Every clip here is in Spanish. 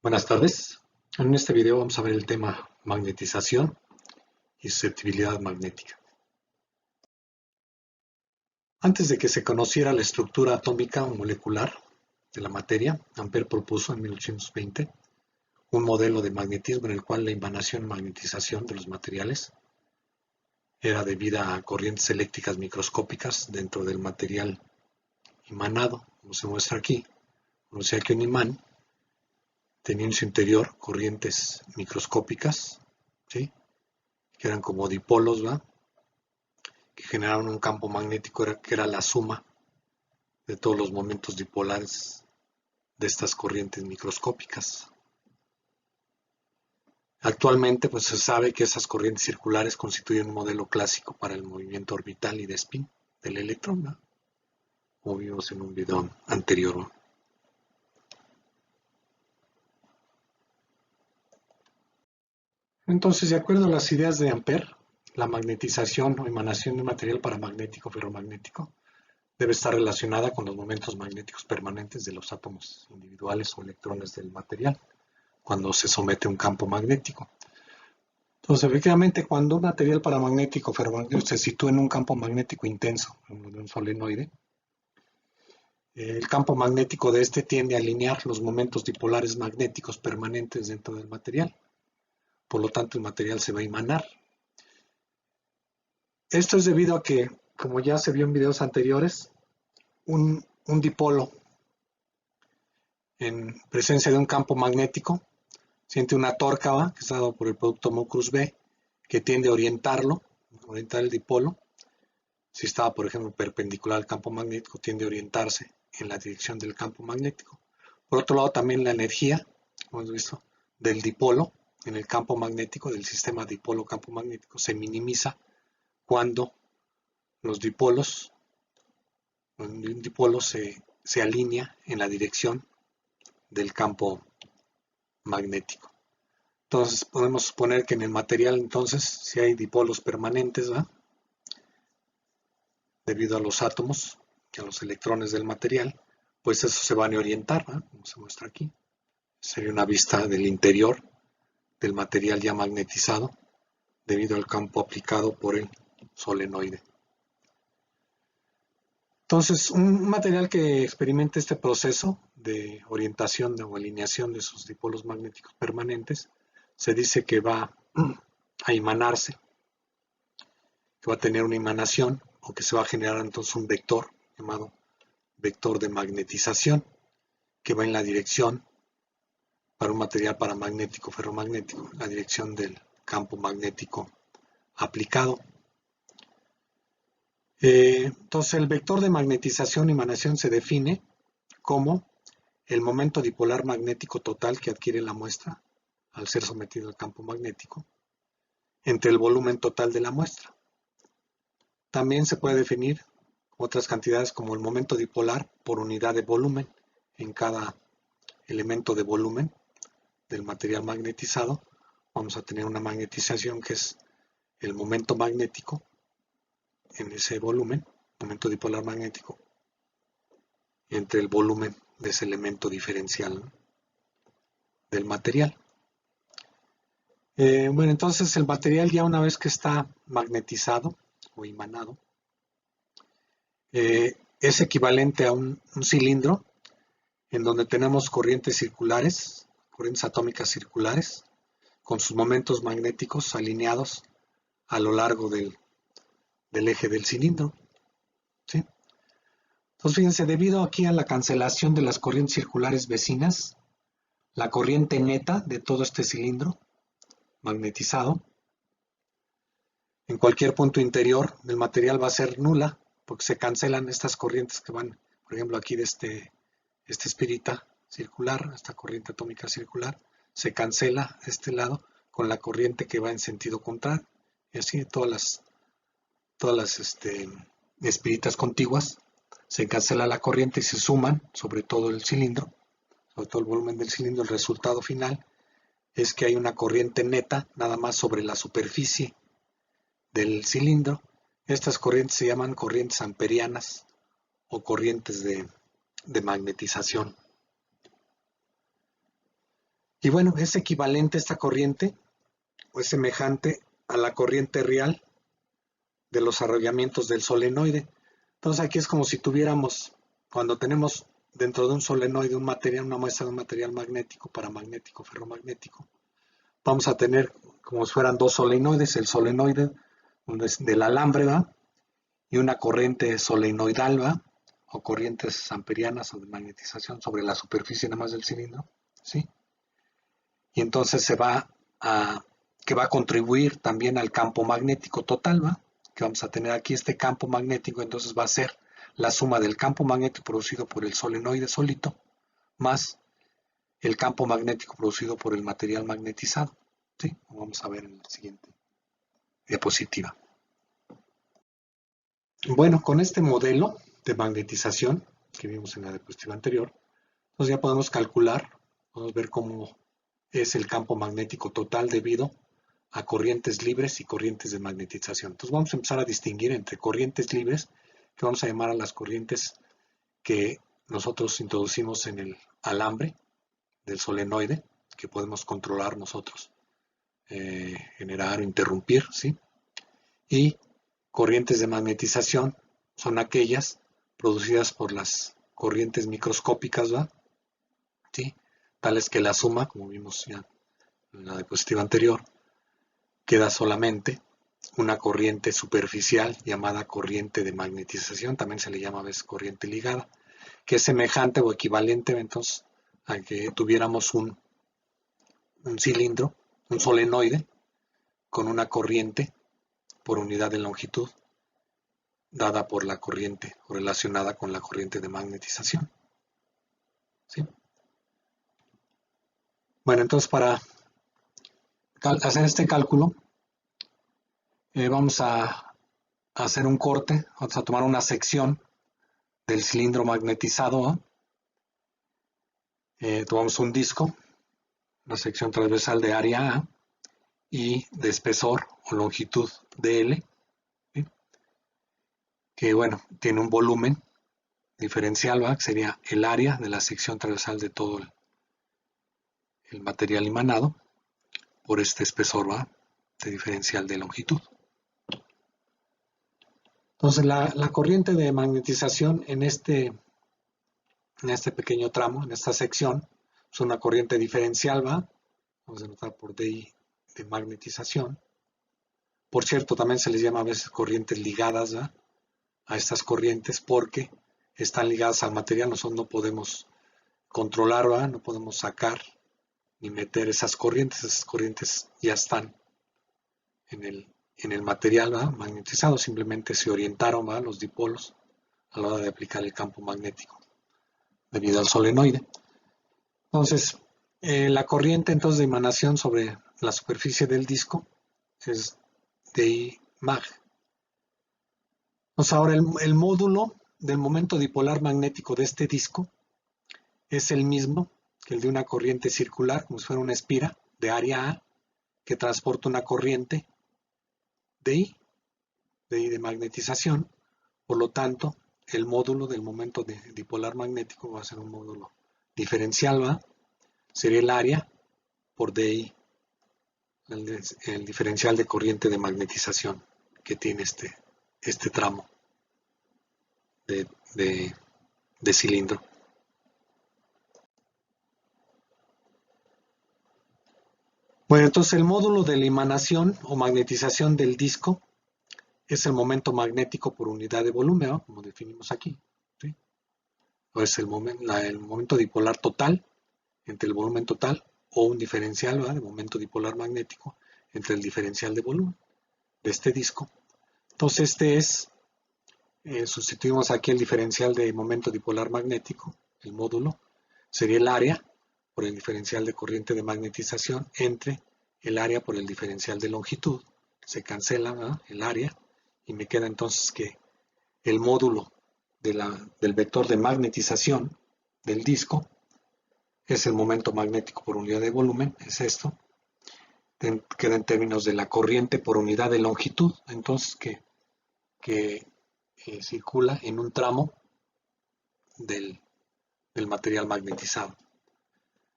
Buenas tardes. En este video vamos a ver el tema magnetización y susceptibilidad magnética. Antes de que se conociera la estructura atómica o molecular de la materia, Ampère propuso en 1820 un modelo de magnetismo en el cual la emanación y magnetización de los materiales era debida a corrientes eléctricas microscópicas dentro del material emanado, como se muestra aquí. O sea que un imán tenía en su interior corrientes microscópicas, ¿sí?, que eran como dipolos, ¿va?, que generaban un campo magnético que era la suma de todos los momentos dipolares de estas corrientes microscópicas. Actualmente, pues se sabe que esas corrientes circulares constituyen un modelo clásico para el movimiento orbital y de spin del electrón, ¿va?, como vimos en un video anterior, ¿va? Entonces, de acuerdo a las ideas de Ampère, la magnetización o emanación de material paramagnético ferromagnético debe estar relacionada con los momentos magnéticos permanentes de los átomos individuales o electrones del material cuando se somete a un campo magnético. Entonces, efectivamente, cuando un material paramagnético ferromagnético se sitúa en un campo magnético intenso, como de un solenoide, el campo magnético de este tiende a alinear los momentos dipolares magnéticos permanentes dentro del material. Por lo tanto, el material se va a emanar. Esto es debido a que, como ya se vio en videos anteriores, un dipolo en presencia de un campo magnético siente una torca, ¿va?, que es dado por el producto μ cruz B, que tiende a orientar el dipolo. Si estaba, por ejemplo, perpendicular al campo magnético, tiende a orientarse en la dirección del campo magnético. Por otro lado, también la energía, como hemos visto, del dipolo en el campo magnético, del sistema dipolo-campo magnético, se minimiza cuando los dipolos, cuando un dipolo se alinea en la dirección del campo magnético. Entonces podemos suponer que en el material, entonces, si hay dipolos permanentes, ¿va?, debido a los átomos, a los electrones del material, pues eso se van a orientar, ¿va?, como se muestra aquí. Sería una vista del interior del material ya magnetizado debido al campo aplicado por el solenoide. Entonces, un material que experimente este proceso de orientación o alineación de sus dipolos magnéticos permanentes, se dice que va a emanarse, que va a tener una emanación, o que se va a generar entonces un vector llamado vector de magnetización, que va en la dirección, para un material paramagnético ferromagnético, la dirección del campo magnético aplicado. Entonces, el vector de magnetización y emanación se define como el momento dipolar magnético total que adquiere la muestra al ser sometido al campo magnético entre el volumen total de la muestra. También se puede definir otras cantidades como el momento dipolar por unidad de volumen en cada elemento de volumen del material magnetizado. Vamos a tener una magnetización que es el momento magnético en ese volumen, momento dipolar magnético, entre el volumen de ese elemento diferencial, ¿no?, del material. Bueno, entonces el material, ya una vez que está magnetizado o emanado, es equivalente a un cilindro en donde tenemos corrientes circulares, corrientes atómicas circulares, con sus momentos magnéticos alineados a lo largo del eje del cilindro, ¿sí? Entonces, fíjense, debido aquí a la cancelación de las corrientes circulares vecinas, la corriente neta de todo este cilindro magnetizado en cualquier punto interior del material va a ser nula, porque se cancelan estas corrientes que van, por ejemplo, aquí de este espirita circular, esta corriente atómica circular, se cancela este lado con la corriente que va en sentido contrario, y así todas las espiritas contiguas, se cancela la corriente y se suman sobre todo el cilindro, sobre todo el volumen del cilindro. El resultado final es que hay una corriente neta nada más sobre la superficie del cilindro. Estas corrientes se llaman corrientes amperianas o corrientes de magnetización. Y bueno, es equivalente esta corriente, o es semejante a la corriente real de los arrollamientos del solenoide. Entonces aquí es como si tuviéramos, cuando tenemos dentro de un solenoide un material, una muestra de un material magnético, paramagnético, ferromagnético, vamos a tener como si fueran dos solenoides, el solenoide del alambre, ¿va? Y una corriente solenoidal, ¿va? O corrientes amperianas o de magnetización sobre la superficie nada más del cilindro, ¿sí? Y entonces que va a contribuir también al campo magnético total, ¿va? Que vamos a tener aquí este campo magnético, entonces va a ser la suma del campo magnético producido por el solenoide solito, más el campo magnético producido por el material magnetizado, ¿sí? Como vamos a ver en la siguiente diapositiva. Bueno, con este modelo de magnetización que vimos en la diapositiva anterior, entonces ya podemos calcular, podemos ver cómo es el campo magnético total debido a corrientes libres y corrientes de magnetización. Entonces vamos a empezar a distinguir entre corrientes libres, que vamos a llamar a las corrientes que nosotros introducimos en el alambre del solenoide, que podemos controlar nosotros, generar o interrumpir, ¿sí? Y corrientes de magnetización son aquellas producidas por las corrientes microscópicas, ¿va? ¿Sí? Tales que la suma, como vimos ya en la diapositiva anterior, queda solamente una corriente superficial llamada corriente de magnetización, también se le llama a veces corriente ligada, que es semejante o equivalente entonces a que tuviéramos un cilindro, un solenoide, con una corriente por unidad de longitud dada por la corriente o relacionada con la corriente de magnetización. ¿Sí? Bueno, entonces para hacer este cálculo vamos a hacer un corte, vamos a tomar una sección del cilindro magnetizado, tomamos un disco, una sección transversal de área A y de espesor o longitud dl, ¿sí? Que bueno, tiene un volumen diferencial, ¿va? Que sería el área de la sección transversal de todo el material emanado por este espesor, ¿va? De diferencial de longitud. Entonces la corriente de magnetización en este pequeño tramo, en esta sección, es una corriente diferencial, ¿va? Vamos a notar por DI de magnetización. Por cierto, también se les llama a veces corrientes ligadas, ¿va? A estas corrientes porque están ligadas al material, nosotros no podemos controlar, ¿va? No podemos sacar ni meter esas corrientes ya están en el material, ¿va? Magnetizado, simplemente se orientaron, ¿va? Los dipolos a la hora de aplicar el campo magnético debido al solenoide. Entonces, la corriente entonces de emanación sobre la superficie del disco es de mag. Entonces ahora el módulo del momento dipolar magnético de este disco es el mismo que el de una corriente circular, como si fuera una espira de área A que transporta una corriente de de magnetización. Por lo tanto, el módulo del momento dipolar magnético va a ser un módulo diferencial, ¿va? Sería el área por DI, el diferencial de corriente de magnetización que tiene este tramo de cilindro. Bueno, entonces el módulo de la emanación o magnetización del disco es el momento magnético por unidad de volumen, ¿no? Como definimos aquí, ¿sí? O es el momento dipolar total entre el volumen total o un diferencial, ¿verdad? De momento dipolar magnético entre el diferencial de volumen de este disco. Entonces sustituimos aquí el diferencial de momento dipolar magnético, el módulo, sería el área por el diferencial de corriente de magnetización entre el área por el diferencial de longitud. Se cancela, ¿verdad? El área y me queda entonces que el módulo del vector de magnetización del disco es el momento magnético por unidad de volumen, es esto. Queda en términos de la corriente por unidad de longitud, entonces que circula en un tramo del material magnetizado.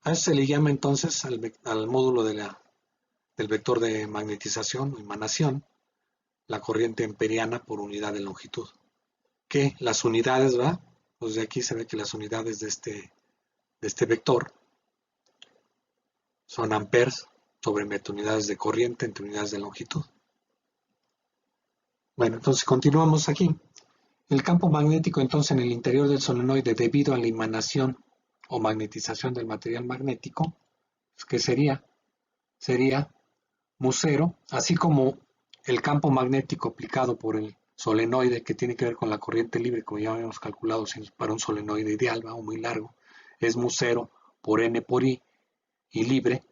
A eso se le llama entonces al módulo del vector de magnetización o emanación, la corriente amperiana por unidad de longitud. Que las unidades, ¿va? Pues de aquí se ve que las unidades de este vector son amperes sobre metaunidades de corriente entre unidades de longitud. Bueno, entonces continuamos aquí. El campo magnético entonces en el interior del solenoide debido a la emanación o magnetización del material magnético, ¿qué sería? Sería mu0, así como el campo magnético aplicado por el solenoide que tiene que ver con la corriente libre, como ya habíamos calculado para un solenoide ideal, ¿va? O muy largo, es mu0 por n por i y libre,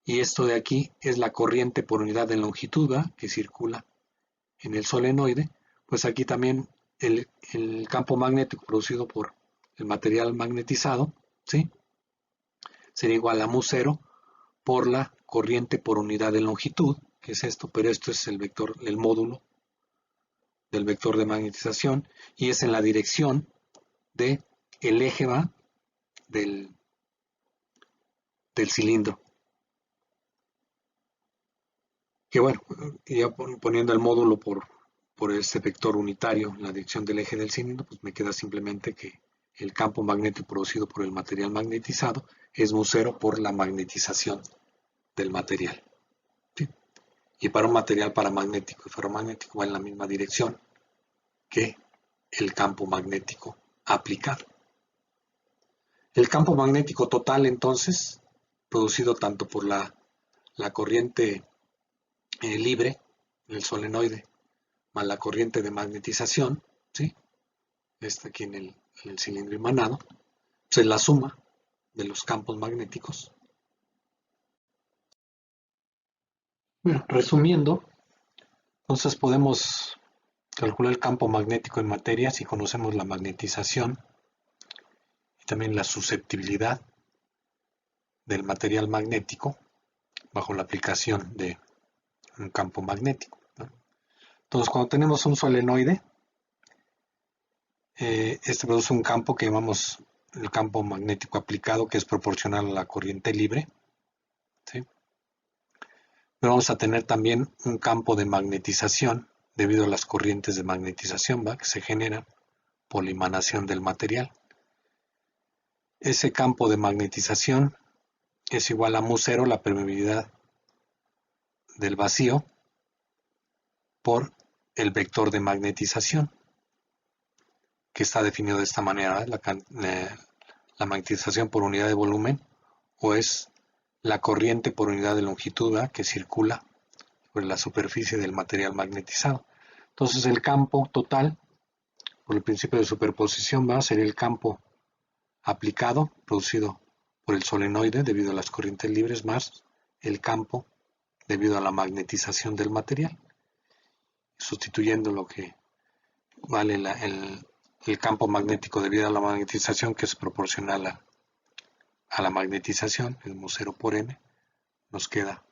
y esto de aquí es la corriente por unidad de longitud, ¿va? Que circula en el solenoide. Pues aquí también el campo magnético producido por el material magnetizado, ¿sí? Sería igual a mu0 por la corriente por unidad de longitud, que es esto, pero esto es el vector, el módulo del vector de magnetización, y es en la dirección de el eje, ¿va? del cilindro. Que bueno, ya poniendo el módulo por este vector unitario en la dirección del eje del cilindro, pues me queda simplemente que el campo magnético producido por el material magnetizado es mu0 por la magnetización del material. ¿Sí? Y para un material paramagnético y ferromagnético va en la misma dirección que el campo magnético aplicado. El campo magnético total, entonces, producido tanto por la corriente libre, el solenoide, más la corriente de magnetización, ¿sí? Esta aquí en el cilindro emanado, pues es la suma de los campos magnéticos. Bueno, resumiendo, entonces podemos calcular el campo magnético en materia si conocemos la magnetización y también la susceptibilidad del material magnético bajo la aplicación de un campo magnético, ¿no? Entonces, cuando tenemos un solenoide, este produce un campo que llamamos el campo magnético aplicado, que es proporcional a la corriente libre, ¿sí? Pero vamos a tener también un campo de magnetización debido a las corrientes de magnetización, ¿va? Que se generan por la emanación del material. Ese campo de magnetización es igual a mu0, la permeabilidad del vacío, por el vector de magnetización, que está definido de esta manera, la magnetización por unidad de volumen, o es la corriente por unidad de longitud, ¿va? Que circula sobre la superficie del material magnetizado. Entonces el campo total, por el principio de superposición, va a ser el campo aplicado, producido por el solenoide debido a las corrientes libres, más el campo debido a la magnetización del material, sustituyendo lo que vale el campo magnético debido a la magnetización, que es proporcional a la magnetización, el mu0 por n, nos queda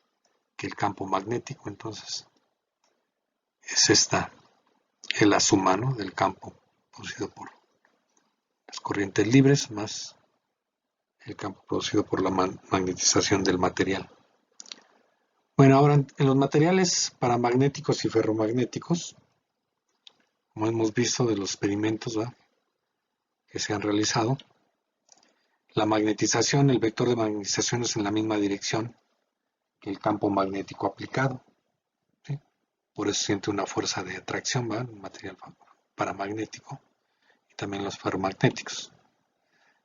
que el campo magnético, entonces, es la suma, ¿no? Del campo producido por las corrientes libres más el campo producido por la magnetización del material. Bueno, ahora en los materiales paramagnéticos y ferromagnéticos, como hemos visto de los experimentos, ¿va? Que se han realizado, la magnetización, el vector de magnetización es en la misma dirección que el campo magnético aplicado, ¿sí? Por eso siente una fuerza de atracción, ¿va? Un material paramagnético, y también los ferromagnéticos.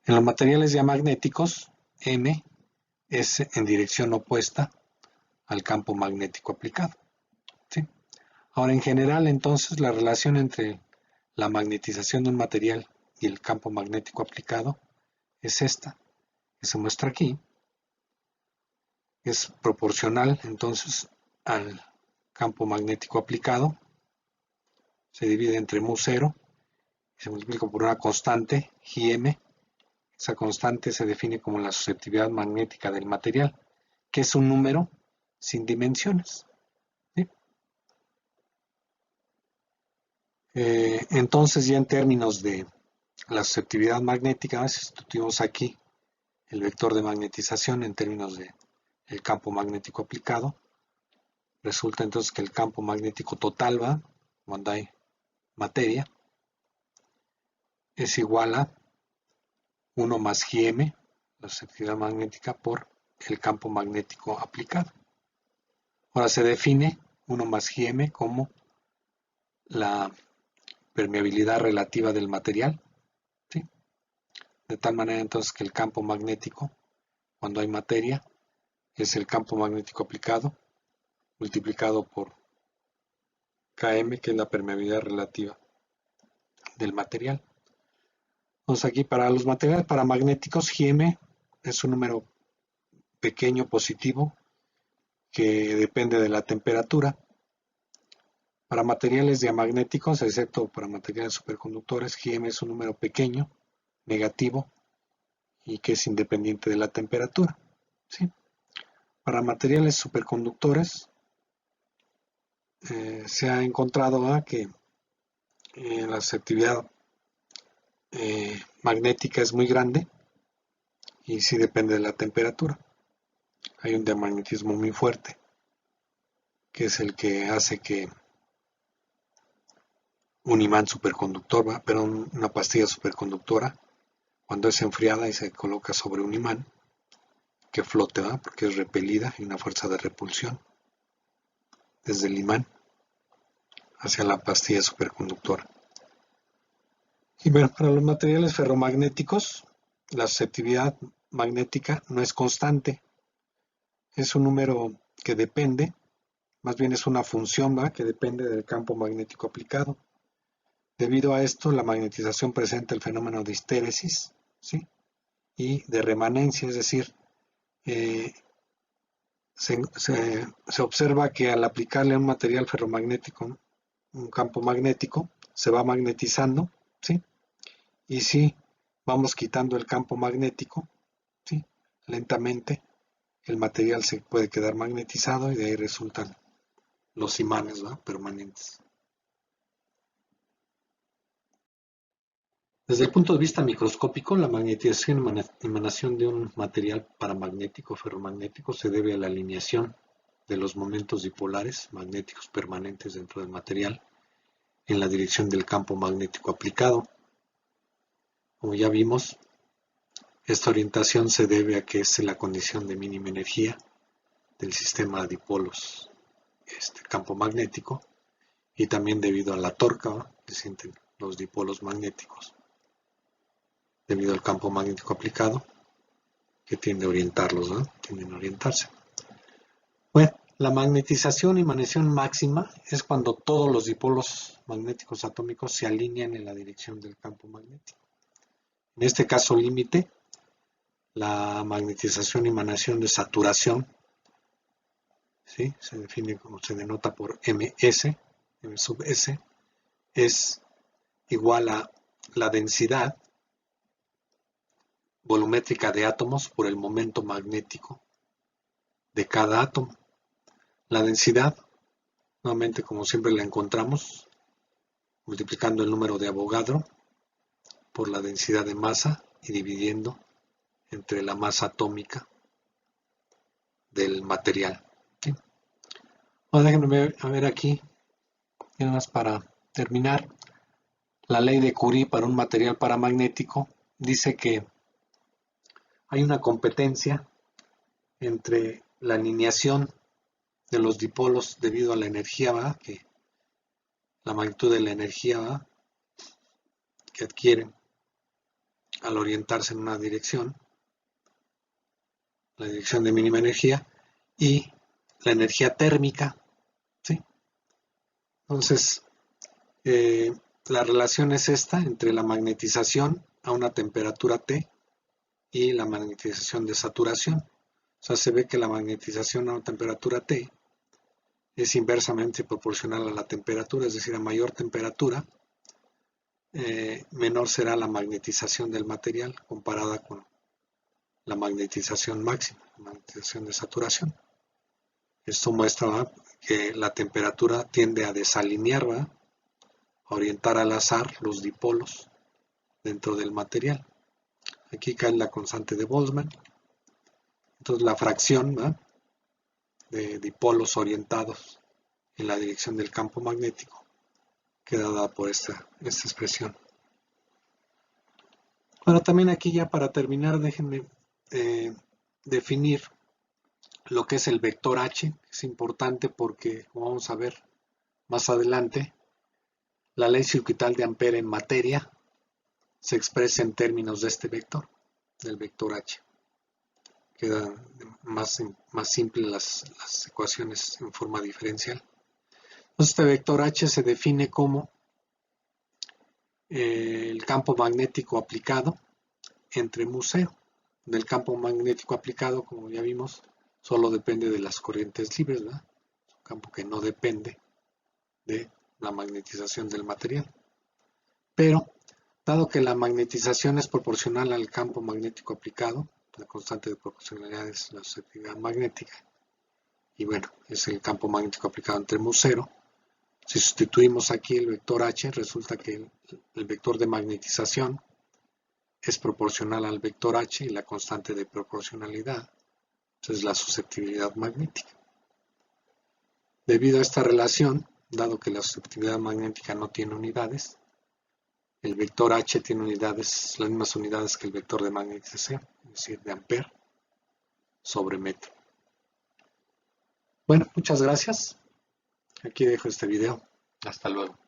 En los materiales diamagnéticos, M es en dirección opuesta al campo magnético aplicado, ¿sí? Ahora, en general, entonces, la relación entre la magnetización de un material y el campo magnético aplicado es esta, que se muestra aquí. Es proporcional, entonces, al campo magnético aplicado. Se divide entre mu0 y se multiplica por una constante, Gm. Esa constante se define como la susceptibilidad magnética del material, que es un número sin dimensiones, ¿sí? Entonces, ya en términos de la susceptibilidad magnética, sustituimos aquí el vector de magnetización en términos de el campo magnético aplicado. Resulta entonces que el campo magnético total, ¿va?, cuando hay materia, es igual a 1 más Gm, la susceptibilidad magnética, por el campo magnético aplicado. Ahora se define 1 más Gm como la permeabilidad relativa del material, ¿sí? De tal manera entonces que el campo magnético, cuando hay materia, es el campo magnético aplicado multiplicado por Km, que es la permeabilidad relativa del material. Entonces aquí para los materiales paramagnéticos, Gm es un número pequeño positivo que depende de la temperatura. Para materiales diamagnéticos, excepto para materiales superconductores, Gm es un número pequeño, negativo, y que es independiente de la temperatura, ¿sí? Para materiales superconductores, se ha encontrado que la susceptibilidad magnética es muy grande y sí depende de la temperatura. Hay un diamagnetismo muy fuerte, que es el que hace que un imán superconductor, ¿va?, pero una pastilla superconductora, cuando es enfriada y se coloca sobre un imán, que flote, ¿va?, porque es repelida y una fuerza de repulsión desde el imán hacia la pastilla superconductora. Y bueno, para los materiales ferromagnéticos, la susceptibilidad magnética no es constante, es un número que depende, más bien es una función, ¿va?, que depende del campo magnético aplicado. Debido a esto, la magnetización presenta el fenómeno de histéresis, ¿sí?, y de remanencia, es decir, se observa que al aplicarle a un material ferromagnético un campo magnético, se va magnetizando, ¿sí?, y si vamos quitando el campo magnético, ¿sí?, lentamente, el material se puede quedar magnetizado y de ahí resultan los imanes, ¿va?, permanentes. Desde el punto de vista microscópico, la magnetización y emanación de un material paramagnético o ferromagnético se debe a la alineación de los momentos dipolares magnéticos permanentes dentro del material en la dirección del campo magnético aplicado. Como ya vimos, esta orientación se debe a que es la condición de mínima energía del sistema de dipolos, campo magnético, y también debido a la torca, ¿va?, que sienten los dipolos magnéticos, debido al campo magnético aplicado, que tiende a orientarlos, ¿no?, tienden a orientarse. Bueno, la magnetización y emanación máxima es cuando todos los dipolos magnéticos atómicos se alinean en la dirección del campo magnético. En este caso límite, la magnetización y emanación de saturación, ¿sí?, se define como se denota por Ms, M sub S, es igual a la densidad volumétrica de átomos por el momento magnético de cada átomo. La densidad, nuevamente como siempre la encontramos, multiplicando el número de Avogadro por la densidad de masa y dividiendo entre la masa atómica del material, ¿sí? Ahora déjenme ver aquí, nada más para terminar, la ley de Curie para un material paramagnético dice que hay una competencia entre la alineación de los dipolos debido a la energía, ¿va?, que la magnitud de la energía, ¿va?, que adquieren al orientarse en una dirección, la dirección de mínima energía, y la energía térmica, ¿sí? Entonces, la relación es esta entre la magnetización a una temperatura T y la magnetización de saturación. O sea, se ve que la magnetización a una temperatura T es inversamente proporcional a la temperatura, es decir, a mayor temperatura, menor será la magnetización del material comparada con la magnetización máxima, la magnetización de saturación. Esto muestra, ¿va?, que la temperatura tiende a desalinear, ¿va?, a orientar al azar los dipolos dentro del material. Aquí cae la constante de Boltzmann. Entonces la fracción, ¿verdad?, de dipolos orientados en la dirección del campo magnético queda dada por esta expresión. Bueno, también aquí ya para terminar, déjenme definir lo que es el vector H. Es importante porque, como vamos a ver más adelante, la ley circuital de Ampère en materia se expresa en términos de este vector, del vector H. Quedan más simples las ecuaciones en forma diferencial. Entonces, este vector H se define como el campo magnético aplicado entre mu0. Del campo magnético aplicado, como ya vimos, solo depende de las corrientes libres, ¿verdad? Es un campo que no depende de la magnetización del material. Pero, dado que la magnetización es proporcional al campo magnético aplicado, la constante de proporcionalidad es la susceptibilidad magnética, y bueno, es el campo magnético aplicado entre mu0. Si sustituimos aquí el vector H, resulta que el vector de magnetización es proporcional al vector H y la constante de proporcionalidad es la susceptibilidad magnética. Debido a esta relación, dado que la susceptibilidad magnética no tiene unidades, el vector H tiene unidades, las mismas unidades que el vector de magnetización, es decir, de Ampère sobre metro. Bueno, muchas gracias. Aquí dejo este video. Hasta luego.